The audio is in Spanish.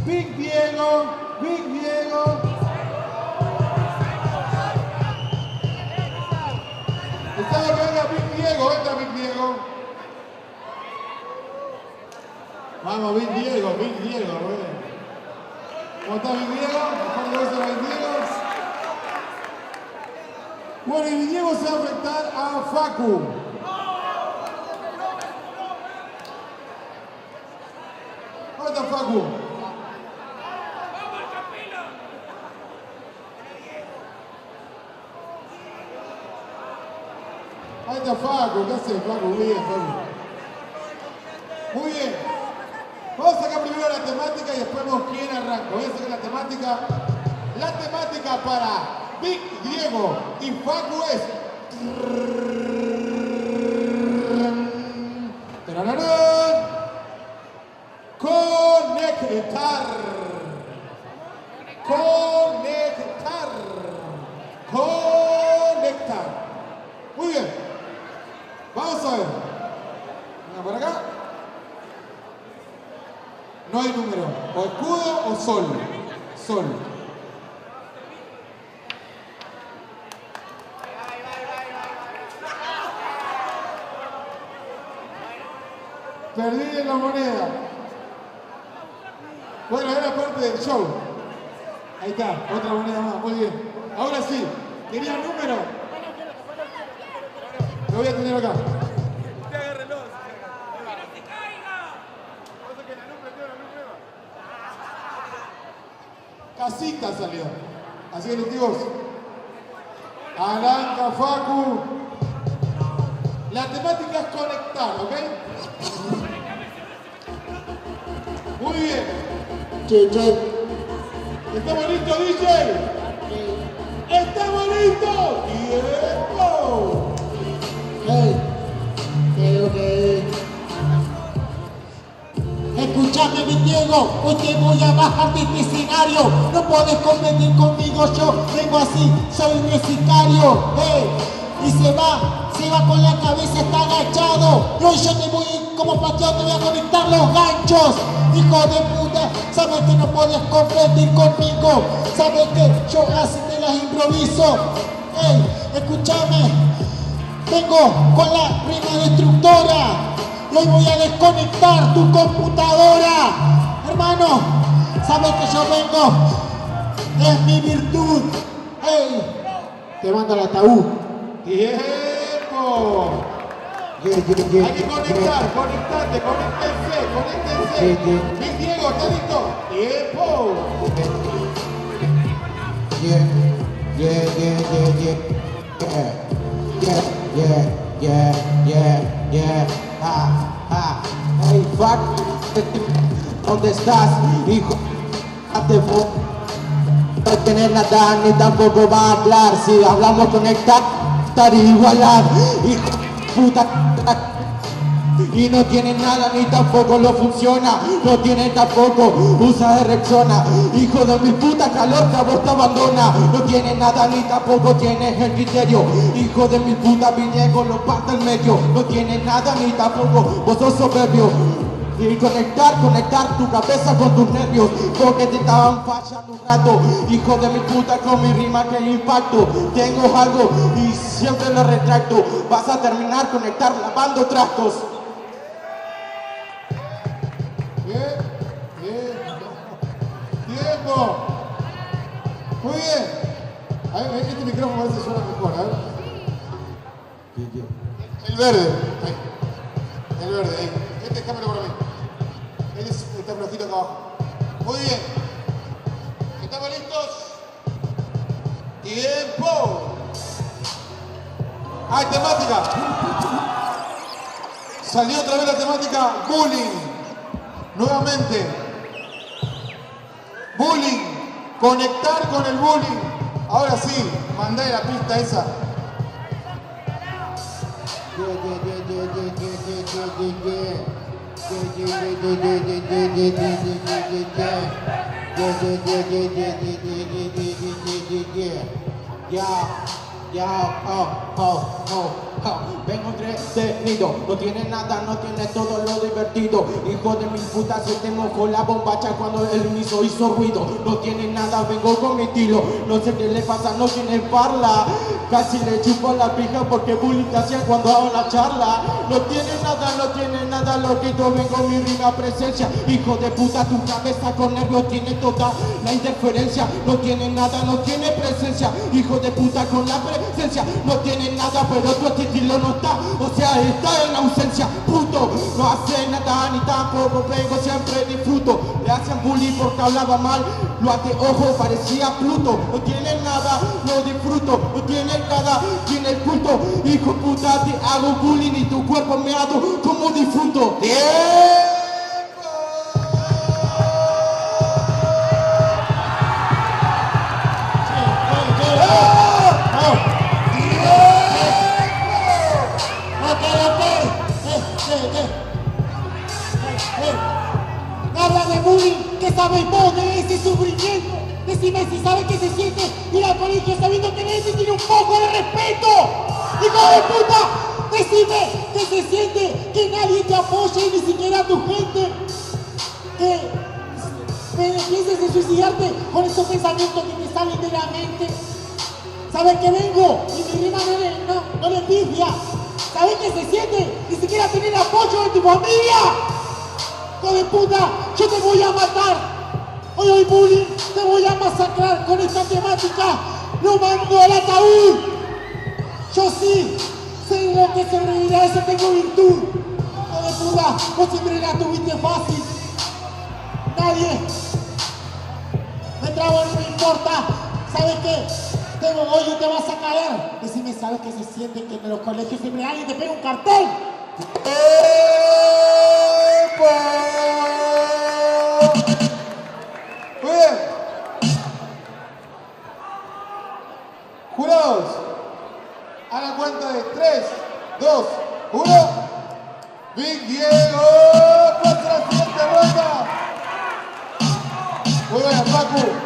Big Diego, Big Diego. Está que venga Big Diego, entra Big Diego. Vamos, Big Diego, güey. ¿Cómo está Big Diego? ¿Cómo le gusta Big Diego? Bueno, y Big Diego se va a enfrentar a Facu. ¿Dónde está Facu? Ahí está Facu, ¿qué hace Facu? Muy bien, Facu. Muy bien. Vamos a sacar primero la temática y después vemos quién arranca. Voy a sacar la temática. La temática para Big Diego y Facu es... Conectar. Conectar. Conectar. Muy bien. Vamos a ver. Venga por acá. No hay número. O escudo o sol. Sol. Perdí en la moneda. Bueno, era parte del show. Ahí está, otra moneda más. Muy bien. Ahora sí, ¿quería número? Lo voy a tener acá. Usted agárrelo. ¡Que no se caiga! Cosa que la lumbre tiene la lumbre. Casita salió. Así que les digo, arranca Facu. La temática es conectar, ¿ok? Muy bien. ¿Estamos listos, DJ? ¡Estamos listos! ¡Tiempo! Escúchame, mi Diego, hoy te voy a bajar de este escenario. No puedes competir conmigo, yo vengo así, soy un sicario. Y se va con la cabeza, está agachado. Y hoy yo te voy, como pateado, te voy a conectar los ganchos. Hijo de puta, sabes que no puedes competir conmigo. Sabes que yo así te las improviso. Escúchame, vengo con la rima destructora. Y hoy voy a desconectar tu computadora. Hermano, sabes que yo vengo, es mi virtud. Te mando al ataúd. ¡Tiempo! Hay que conectar, conectate, conéctense. Big Diego, ¿está listo? ¡Tiempo! Hey, fuck, ¿dónde estás, hijo? No tener nada ni tampoco va a hablar. Si hablamos conectar, estar igualar, hijo puta. Y no tiene nada ni tampoco lo funciona. No tiene tampoco, usa de Rexona. Hijo de mi puta calor que a vos te abandona. No tiene nada ni tampoco tienes el criterio. Hijo de mi puta Villego lo parte al medio. No tiene nada ni tampoco, vos sos soberbio. Y conectar tu cabeza con tus nervios. Porque te estaban fallando un rato. Hijo de mi puta con mi rima que impacto. Tengo algo y siempre lo retracto. Vas a terminar conectar lavando trastos. ¡Tiempo! Muy bien. A ver, este micrófono a veces suena mejor, a ver. El verde. Ahí. El verde, ahí. Este cámara para mí. Este está flojito acá abajo. Muy bien. ¿Estamos listos? ¡Tiempo! ¡Hay temática! Salió otra vez la temática bullying. Nuevamente. Bullying, conectar con el bullying. Ahora sí, mandé la pista esa. Ya, vengo entretenido, no tiene nada, no tiene todo lo divertido. Hijo de mil putas, se te mojó la bombacha cuando el inicio hizo ruido. No tiene nada, vengo con mi estilo, no sé qué le pasa, no tiene parla. Casi le chupo la pija porque bullying te hacía cuando hago la charla. No tiene nada, loquito, vengo mi rima presencia. Hijo de puta, tu cabeza con nervios tiene toda la interferencia. No tiene nada, no tiene presencia. Hijo de puta con la presencia. No tiene nada, pero tu estilo no está. O sea, está en ausencia, puto. No hace nada, ni tampoco vengo, siempre disfruto. Le hacen bullying porque hablaba mal. Lo hace ojo, parecía Pluto. No tiene nada, no disfruto. No tiene nada, tiene el culto. Hijo de puta, te hago bullying y tu cuerpo me hago como difunto. Habla de bullying, ¿qué sabes vos de ese sufrimiento? Decime si sabes qué se siente ir al colegio sabiendo que nadie tiene un poco de respeto. ¡Hijo de puta! Decime qué se siente que nadie te apoye, ni siquiera tu gente. Que pienses en suicidarte con esos pensamientos que te salen de la mente. ¿Sabes que vengo? Y mi rima no le pifia. ¿Sabes qué se siente? Ni siquiera tener apoyo de tu familia. ¡Hijo de puta! ¡Yo te voy a matar! Hoy bullying, te voy a masacrar con esta temática. ¡No mando al ataúd! Yo sí sé lo que sobrevivirá, eso tengo virtud. ¡Hijo de puta! Vos siempre la tuviste fácil. Nadie me trabo, no me importa. ¿Sabes qué? Hoy te vas a caer. Decime, ¿sabes qué se siente que en los colegios siempre alguien te pega un cartel? Muy bien. Jurados, a la cuenta de 3, 2, 1. Big Diego contra la siguiente ronda. Muy bien, Pacu.